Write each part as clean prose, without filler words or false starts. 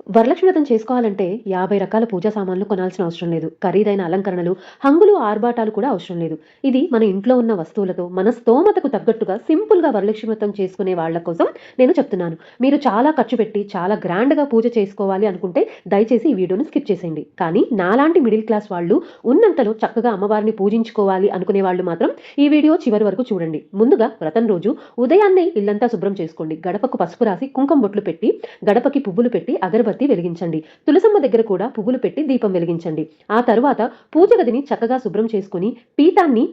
వరలక్ష్మి వ్రతం చేసుకోవాలంటే 50 రకాల పూజా సామాన్లు కొనాల్సిన అవసరం లేదు. ఖరీదైన అలంకరణలు, హంగులు, ఆర్భాటాలు కూడా అవసరం లేదు. ఇది మన ఇంట్లో ఉన్న వస్తువులతో మన స్తోమతకు తగ్గట్టుగా సింపుల్‌గా వరలక్ష్మి వ్రతం చేసుకునే వాళ్ళ కోసం నేను చెప్తున్నాను. మీరు చాలా ఖర్చు పెట్టి చాలా గ్రాండ్‌గా పూజ చేసుకోవాలి అనుకుంటే దయచేసి ఈ వీడియోని స్కిప్ చేసేయండి. కానీ నాలాంటి మిడిల్ క్లాస్ వాళ్ళు ఉన్నంతలో చక్కగా అమ్మవారిని పూజించుకోవాలి అనుకునే వాళ్ళు మాత్రం ఈ వీడియో చివరి వరకు చూడండి. ముందుగా వ్రతం రోజు ఉదయాన్నే ఇల్లంతా శుభ్రం చేసుకోండి. గడపకు పసుపు రాసి కుంకుమ బొట్లు పెట్టి, గడపకి పువ్వులు పెట్టి అగరబత్తి వెలిగించండి. తులసమ్మ దగ్గర కూడా పువ్వులు పెట్టి దీపం వెలిగించండి. ఆ తరువాత పూజ గదిని చక్కగా శుభ్రం చేసుకొని పీఠాన్ని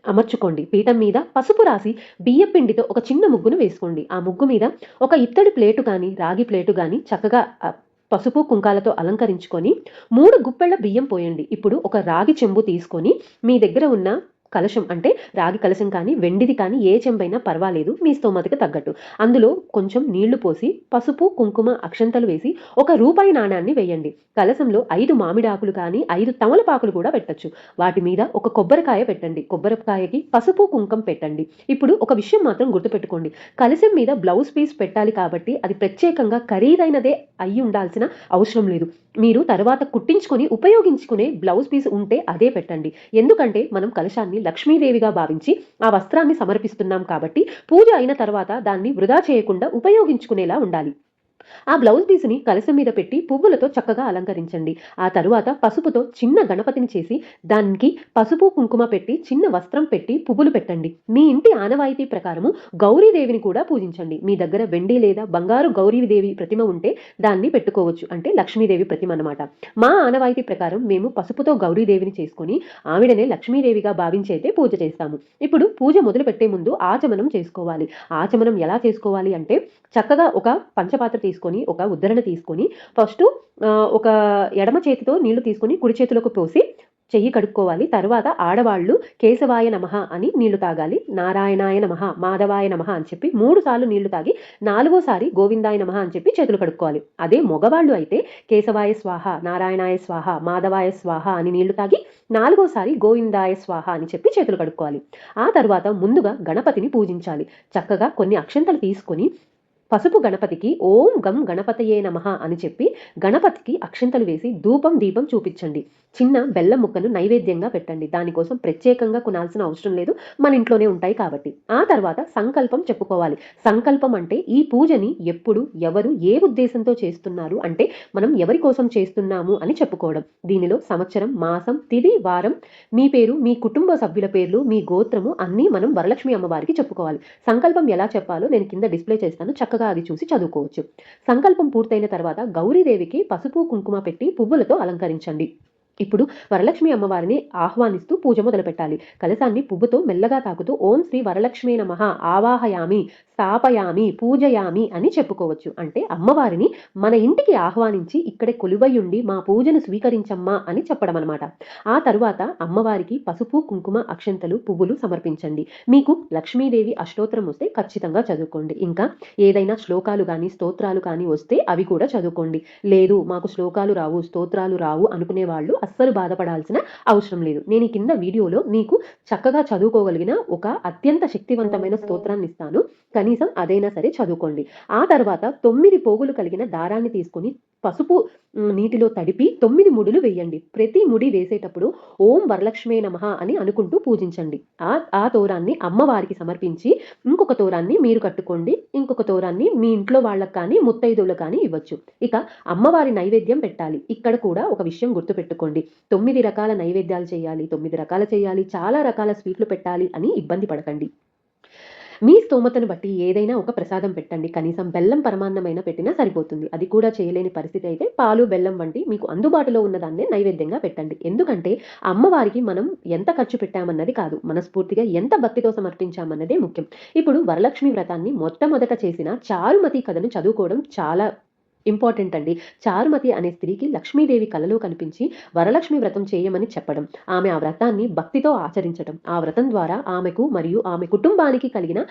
అమర్చుకోండి. పీఠం మీద పసుపు రాసి బియ్యపిండితో ఒక చిన్న ముగ్గును వేసుకోండి. ఆ ముగ్గు మీద ఒక ఇత్తడి ప్లేటు గాని, రాగి ప్లేటు గాని చక్కగా పసుపు కుంకాలతో అలంకరించుకొని 3 గుప్పెళ్ళ బియ్యం పోయండి. ఇప్పుడు ఒక రాగి చెంబు తీసుకొని మీ దగ్గర ఉన్న కలశం అంటే రాగి కలశం కానీ, వెండిది కానీ ఏ చెంబైనా పర్వాలేదు మీ స్తోమతకు తగ్గట్టు. అందులో కొంచెం నీళ్లు పోసి పసుపు, కుంకుమ, అక్షంతలు వేసి ఒక రూపాయి నాణాన్ని వేయండి. కలశంలో 5 మామిడాకులు కానీ, 5 తమలపాకులు కూడా పెట్టొచ్చు. వాటి మీద ఒక కొబ్బరికాయ పెట్టండి. కొబ్బరికాయకి పసుపు, కుంకం పెట్టండి. ఇప్పుడు ఒక విషయం మాత్రం గుర్తుపెట్టుకోండి. కలశం మీద బ్లౌజ్ పీస్ పెట్టాలి కాబట్టి అది ప్రత్యేకంగా ఖరీదైనదే అయ్యి ఉండాల్సిన అవసరం లేదు. మీరు తర్వాత కుట్టించుకొని ఉపయోగించుకునే బ్లౌజ్ పీస్ ఉంటే అదే పెట్టండి. ఎందుకంటే మనం కలశాన్ని లక్ష్మీదేవిగా భావించి ఆ వస్త్రాన్ని సమర్పిస్తున్నాం కాబట్టి పూజ అయిన తర్వాత దాన్ని వృధా చేయకుండా ఉపయోగించుకునేలా ఉండాలి. ఆ బ్లౌజ్ పీస్‌ని కలశం మీద పెట్టి పువ్వులతో చక్కగా అలంకరించండి. ఆ తరువాత పసుపుతో చిన్న గణపతిని చేసి దానికి పసుపు, కుంకుమ పెట్టి చిన్న వస్త్రం పెట్టి పువ్వులు పెట్టండి. మీ ఇంటి ఆనవాయితీ ప్రకారము గౌరీదేవిని కూడా పూజించండి. మీ దగ్గర వెండి లేదా బంగారు గౌరీదేవి ప్రతిమ ఉంటే దాన్ని పెట్టుకోవచ్చు. అంటే లక్ష్మీదేవి ప్రతిమ అన్నమాట. మా ఆనవాయితీ ప్రకారం మేము పసుపుతో గౌరీదేవిని చేసుకొని ఆవిడనే లక్ష్మీదేవిగా భావించి అయితే పూజ చేస్తాము. ఇప్పుడు పూజ మొదలుపెట్టే ముందు ఆచమనం చేసుకోవాలి. ఆచమనం ఎలా చేసుకోవాలి అంటే చక్కగా ఒక పంచపాత్ర తీసుకొని, ఒక ఉద్ధరణ తీసుకొని ఫస్టు ఒక ఎడమ చేతితో నీళ్లు తీసుకొని కుడి చేతిలోకి పోసి చెయ్యి కడుక్కోవాలి. తర్వాత ఆడవాళ్ళు కేశవాయ నమః అని నీళ్లు తాగాలి. నారాయణాయ నమః, మాధవాయ నమః అని చెప్పి 3 సార్లు నీళ్లు తాగి 4వోసారి గోవిందాయ నమః అని చెప్పి చేతులు కడుక్కోవాలి. అదే మగవాళ్ళు అయితే కేశవాయ స్వాహ, నారాయణాయ స్వాహ, మాధవాయ స్వాహ అని నీళ్లు తాగి 4వోసారి గోవిందాయ స్వాహ అని చెప్పి చేతులు కడుక్కోవాలి. ఆ తర్వాత ముందుగా గణపతిని పూజించాలి. చక్కగా కొన్ని అక్షంతలు తీసుకొని పసుపు గణపతికి ఓం గం గణపతయే నమః అని చెప్పి గణపతికి అక్షంతలు వేసి ధూపం, దీపం చూపించండి. చిన్న బెల్లం ముక్కను నైవేద్యంగా పెట్టండి. దానికోసం ప్రత్యేకంగా కొనాల్సిన అవసరం లేదు. మన ఇంట్లోనే ఉంటాయి కాబట్టి. ఆ తర్వాత సంకల్పం చెప్పుకోవాలి. సంకల్పం అంటే ఈ పూజని ఎప్పుడు, ఎవరు, ఏ ఉద్దేశంతో చేస్తున్నారు అంటే మనం ఎవరి కోసం చేస్తున్నాము అని చెప్పుకోవడం. దీనిలో సంవత్సరం, మాసం, తిథి, వారం, మీ పేరు, మీ కుటుంబ సభ్యుల పేర్లు, మీ గోత్రము అన్నీ మనం వరలక్ష్మి అమ్మవారికి చెప్పుకోవాలి. సంకల్పం ఎలా చెప్పాలో నేను కింద డిస్ప్లే చేస్తాను. చక్కగా అది చూసి చదువుకోవచ్చు. సంకల్పం పూర్తయిన తర్వాత గౌరీదేవికి పసుపు, కుంకుమ పెట్టి పువ్వులతో అలంకరించండి. ఇప్పుడు వరలక్ష్మి అమ్మవారిని ఆహ్వానిస్తూ పూజ మొదలుపెట్టాలి. కలశాన్ని పువ్వుతో మెల్లగా తాకుతూ ఓం శ్రీ వరలక్ష్మీ నమః ఆవాహయామి, స్థాపయామి, పూజయామి అని చెప్పుకోవచ్చు. అంటే అమ్మవారిని మన ఇంటికి ఆహ్వానించి ఇక్కడే కొలువయుండి మా పూజను స్వీకరించమ్మా అని చెప్పడం అనమాట. ఆ తరువాత అమ్మవారికి పసుపు, కుంకుమ, అక్షంతలు, పువ్వులు సమర్పించండి. మీకు లక్ష్మీదేవి అష్టోత్తరం వస్తే ఖచ్చితంగా చదువుకోండి. ఇంకా ఏదైనా శ్లోకాలు కానీ, స్తోత్రాలు కానీ వస్తే అవి కూడా చదువుకోండి. లేదు మాకు శ్లోకాలు రావు, స్తోత్రాలు రావు అనుకునే వాళ్ళు అస్సలు బాధపడాల్సిన అవసరం లేదు. నేను ఈ కింద వీడియోలో మీకు చక్కగా చదువుకోగలిగిన ఒక అత్యంత శక్తివంతమైన స్తోత్రాన్ని ఇస్తాను. కనీసం అదైనా సరే చదువుకోండి. ఆ తర్వాత 9 పోగులు కలిగిన దారాన్ని తీసుకొని పసుపు నీటిలో తడిపి 9 ముడులు వేయండి. ప్రతి ముడి వేసేటప్పుడు ఓం వరలక్ష్మే నమః అని అనుకుంటూ పూజించండి. ఆ తోరాన్ని అమ్మవారికి సమర్పించి ఇంకొక తోరాన్ని మీరు కట్టుకోండి. ఇంకొక తోరాన్ని మీ ఇంట్లో వాళ్ళకి కానీ, ముత్తైదువులకు కానీ ఇవ్వచ్చు. ఇక అమ్మవారి నైవేద్యం పెట్టాలి. ఇక్కడ కూడా ఒక విషయం గుర్తుపెట్టుకోండి. 9 రకాల నైవేద్యాలు చేయాలి, 9 రకాల చేయాలి, చాలా రకాల స్వీట్లు పెట్టాలి అని ఇబ్బంది పడకండి. మీ స్తోమతను బట్టి ఏదైనా ఒక ప్రసాదం పెట్టండి. కనీసం బెల్లం పరమాన్నమైనా పెట్టినా సరిపోతుంది. అది కూడా చేయలేని పరిస్థితి అయితే పాలు, బెల్లం వంటి మీకు అందుబాటులో ఉన్నదాన్నే నైవేద్యంగా పెట్టండి. ఎందుకంటే అమ్మవారికి మనం ఎంత ఖర్చు పెట్టామన్నది కాదు, మనస్ఫూర్తిగా ఎంత భక్తితో సమర్పించామన్నదే ముఖ్యం. ఇప్పుడు వరలక్ష్మి వ్రతాన్ని మొట్టమొదట చేసిన చారుమతి కథను చదువుకోవడం చాలా ఇంపార్టెంట్ అండి. చారుమతి అనే స్త్రీకి లక్ష్మీదేవి కలలో కనిపించి వరలక్ష్మి వ్రతం చేయమని చెప్పడం, ఆమె ఆ వ్రతాన్ని భక్తితో ఆచరించడం, ఆ వ్రతం ద్వారా ఆమెకు మరియు ఆమె కుటుంబానికి కలిగిన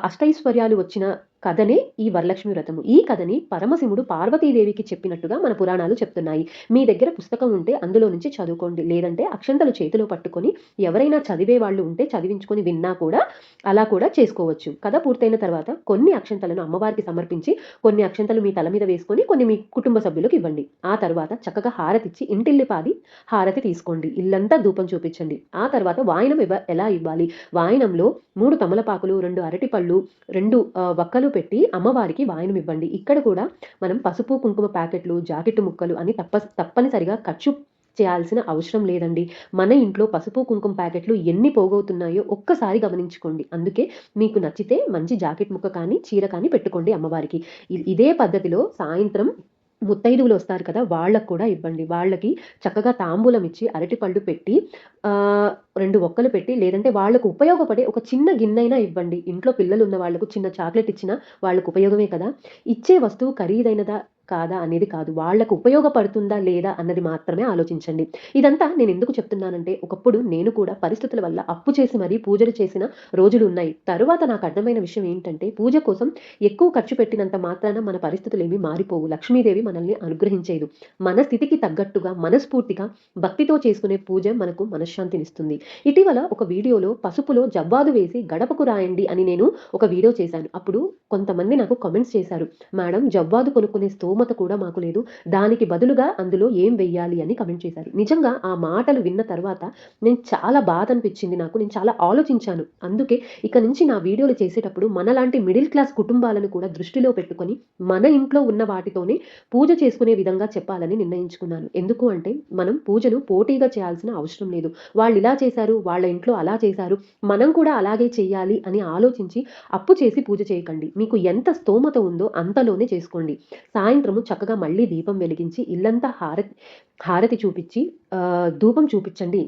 అష్టైశ్వర్యాలు వచ్చిన కథనే ఈ వరలక్ష్మి వ్రతము. ఈ కథని పరమశివుడు పార్వతీదేవికి చెప్పినట్టుగా మన పురాణాలు చెప్తున్నాయి. మీ దగ్గర పుస్తకం ఉంటే అందులో నుంచి చదువుకోండి. లేదంటే అక్షంతలు చేతిలో పట్టుకొని ఎవరైనా చదివే వాళ్ళు ఉంటే చదివించుకొని విన్నా కూడా అలా కూడా చేసుకోవచ్చు. కథ పూర్తయిన తర్వాత కొన్ని అక్షంతలను అమ్మవారికి సమర్పించి, కొన్ని అక్షంతలు మీ తల మీద వేసుకొని, కొన్ని మీ కుటుంబ సభ్యులకు ఇవ్వండి. ఆ తర్వాత చక్కగా హారతిచ్చి ఇంటిల్లిపాది హారతి తీసుకోండి. ఇల్లంతా ధూపం చూపించండి. ఆ తర్వాత వాయనం ఎలా ఇవ్వాలి? వాయనంలో 3 తమలపాకులు, 2 అరటిపళ్ళు, 2 వక్కలు పెట్టి అమ్మవారికి వాయనం ఇవ్వండి. ఇక్కడ కూడా మనం పసుపు, కుంకుమ ప్యాకెట్లు, జాకెట్టు ముక్కలు అని తప్పనిసరిగా ఖర్చు చేయాల్సిన అవసరం లేదండి. మన ఇంట్లో పసుపు, కుంకుమ ప్యాకెట్లు ఎన్ని పోగవుతున్నాయో ఒక్కసారి గమనించుకోండి. అందుకే మీకు నచ్చితే మంచి జాకెట్ ముక్క కానీ, చీర కానీ పెట్టుకోండి అమ్మవారికి. ఇదే పద్ధతిలో సాయంత్రం ముత్తైదువులు వస్తారు కదా! వాళ్ళకి కూడా ఇవ్వండి. వాళ్ళకి చక్కగా తాంబూలం ఇచ్చి, అరటిపళ్ళు పెట్టి 2 ఒక్కలు పెట్టి, లేదంటే వాళ్ళకు ఉపయోగపడే ఒక చిన్న గిన్నైనా ఇవ్వండి. ఇంట్లో పిల్లలున్న వాళ్ళకు చిన్న చాక్లెట్ ఇచ్చినా వాళ్ళకు ఉపయోగమే కదా! ఇచ్చే వస్తువు ఖరీదైనదా కాదా అనేది కాదు. వాళ్ళకు ఉపయోగపడుతుందా లేదా అన్నది మాత్రమే ఆలోచించండి. ఇదంతా నేనెందుకు చెప్తున్నానంటే, ఒకప్పుడు నేను కూడా పరిస్థితుల వల్ల అప్పు చేసి మరీ పూజలు చేసిన రోజులున్నాయి. తరువాత నాకు అర్థమైన విషయం ఏంటంటే, పూజ కోసం ఎక్కువ ఖర్చు పెట్టినంత మాత్రాన మన పరిస్థితులేమీ మారిపోవు. లక్ష్మీదేవి మనల్ని అనుగ్రహించేదు. మన స్థితికి తగ్గట్టుగా మనస్ఫూర్తిగా భక్తితో చేసుకునే పూజ మనకు మనశ్శాంతినిస్తుంది. ఇటీవల ఒక వీడియోలో పసుపులో జవ్వాదు వేసి గడపకు రాయండి అని నేను ఒక వీడియో చేశాను. అప్పుడు కొంతమంది నాకు కామెంట్స్ చేశారు. మేడం, జవ్వాదు కొనుక్కునే స్తోమత కూడా మాకు లేదు. దానికి బదులుగా అందులో ఏం వెయ్యాలి అని కామెంట్ చేశారు. నిజంగా ఆ మాటలు విన్న తర్వాత నేను చాలా బాధ అనిపించింది నాకు. నేను చాలా ఆలోచించాను. అందుకే ఇక నుంచి నా వీడియోలు చేసేటప్పుడు మనలాంటి మిడిల్ క్లాస్ కుటుంబాలను కూడా దృష్టిలో పెట్టుకొని మన ఇంట్లో ఉన్న వాటితోనే పూజ చేసుకునే విధంగా చెప్పాలని నిర్ణయించుకున్నాను. ఎందుకు అంటే మనం పూజను పోటీగా చేయాల్సిన అవసరం లేదు. వాళ్ళు ఇలా చేశారు, వాళ్ళ ఇంట్లో అలా చేశారు, మనం కూడా అలాగే చేయాలి అని ఆలోచించి అప్పు చేసి పూజ చేయకండి. మీకు ఎంత స్తోమత ఉందో అంతలోనే చేసుకోండి. సాయంత్రము చక్కగా మళ్ళీ దీపం వెలిగించి ఇల్లంతా హారతి చూపించి ధూపం చూపించండి.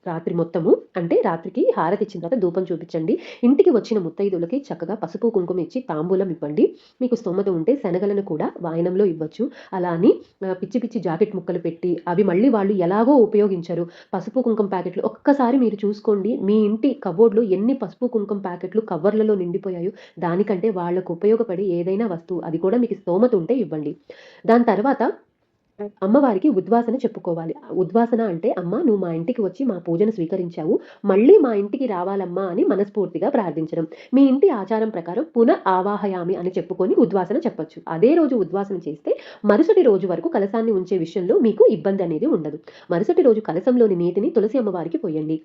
రాత్రి మొత్తము అంటే రాత్రికి హారతి ఇచ్చిన తర్వాత ధూపం చూపించండి. ఇంటికి వచ్చిన ముత్తైదువులకి చక్కగా పసుపు, కుంకుమ ఇచ్చి తాంబూలం ఇవ్వండి. మీకు స్తోమత ఉంటే శనగలను కూడా వాయనంలో ఇవ్వచ్చు. అలా అని పిచ్చి పిచ్చి జాకెట్ ముక్కలు పెట్టి అవి మళ్ళీ వాళ్ళు ఎలాగో ఉపయోగించరు. పసుపు, కుంకుమ ప్యాకెట్లు ఒక్కసారి మీరు చూసుకోండి. మీ ఇంటి కబోర్డ్‌లో ఎన్ని పసుపు, కుంకుమ ప్యాకెట్లు కవర్లలో నిండిపోయాయో. దానికంటే వాళ్ళకు ఉపయోగపడే ఏదైనా వస్తువు, అది కూడా మీకు స్తోమత ఉంటే ఇవ్వండి. దాని తర్వాత అమ్మవారికి ఉద్వాసన చెప్పుకోవాలి. ఉద్వాసన అంటే, అమ్మ నువ్వు మా ఇంటికి వచ్చి మా పూజను స్వీకరించావు. మళ్ళీ మా ఇంటికి రావాలమ్మా అని మనస్ఫూర్తిగా ప్రార్థించడం. మీ ఇంటి ఆచారం ప్రకారం ఆవాహయామి అని చెప్పుకొని ఉద్వాసన చెప్పొచ్చు. అదే రోజు ఉద్వాసన చేస్తే మరుసటి రోజు వరకు కలశాన్ని ఉంచే విషయంలో మీకు ఇబ్బంది అనేది ఉండదు. మరుసటి రోజు కలశంలోని నీటిని తులసి అమ్మవారికి పోయండి.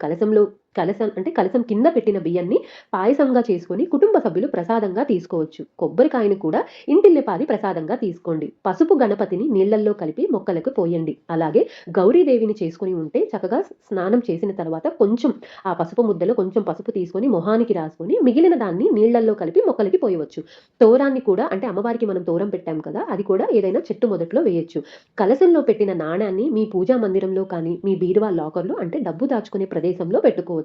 కలశం కింద పెట్టిన బియ్యాన్ని పాయసంగా చేసుకొని కుటుంబ సభ్యులు ప్రసాదంగా తీసుకోవచ్చు. కొబ్బరికాయను కూడా ఇంటిల్లిపాది ప్రసాదంగా తీసుకోండి. పసుపు గణపతిని నీళ్లల్లో కలిపి మొక్కలకు పోయండి. అలాగే గౌరీదేవిని చేసుకుని ఉంటే చక్కగా స్నానం చేసిన తర్వాత కొంచెం ఆ పసుపు ముద్దలో కొంచెం పసుపు తీసుకొని మొహానికి రాసుకొని మిగిలిన దాన్ని నీళ్లల్లో కలిపి మొక్కలకి పోయవచ్చు. తోరాన్ని కూడా, అంటే అమ్మవారికి మనం తోరం పెట్టాం కదా, అది కూడా ఏదైనా చెట్టు మొదట్లో వేయొచ్చు. కలశంలో పెట్టిన నాణాన్ని మీ పూజా మందిరంలో కానీ, మీ బీరువా లాకర్లో అంటే డబ్బు దాచుకునే ప్రదేశంలో పెట్టుకోవచ్చు.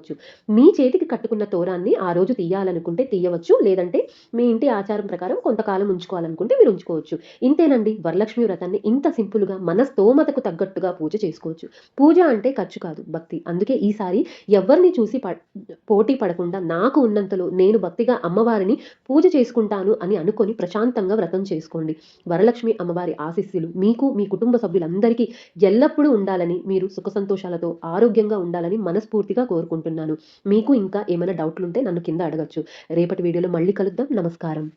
మీ చేతికి కట్టుకున్న తోరాన్ని ఆ రోజు తీయాలనుకుంటే తీయవచ్చు. లేదంటే మీ ఇంటి ఆచారం ప్రకారం కొంతకాలం ఉంచుకోవాలనుకుంటే మీరు ఉంచుకోవచ్చు. ఇంతేనండి, వరలక్ష్మి వ్రతాన్ని ఇంత సింపుల్‌గా మన స్తోమతకు తగ్గట్టుగా పూజ చేసుకోవచ్చు. పూజ అంటే ఖర్చు కాదు, భక్తి. అందుకే ఈసారి ఎవరిని చూసి పోటీ పడకుండా నాకు ఉన్నంతలో నేను భక్తిగా అమ్మవారిని పూజ చేసుకుంటాను అని అనుకొని ప్రశాంతంగా వ్రతం చేసుకోండి. వరలక్ష్మి అమ్మవారి ఆశీస్సులు మీకు, మీ కుటుంబ సభ్యులందరికీ ఎల్లప్పుడూ ఉండాలని, మీరు సుఖ సంతోషాలతో ఆరోగ్యంగా ఉండాలని మనస్ఫూర్తిగా కోరుకుంటున్నాను. మీకు ఇంకా ఏమైనా డౌట్లుంటే నన్ను కింద అడగొచ్చు. రేపటి వీడియోలో మళ్ళీ కలుద్దాం. నమస్కారం.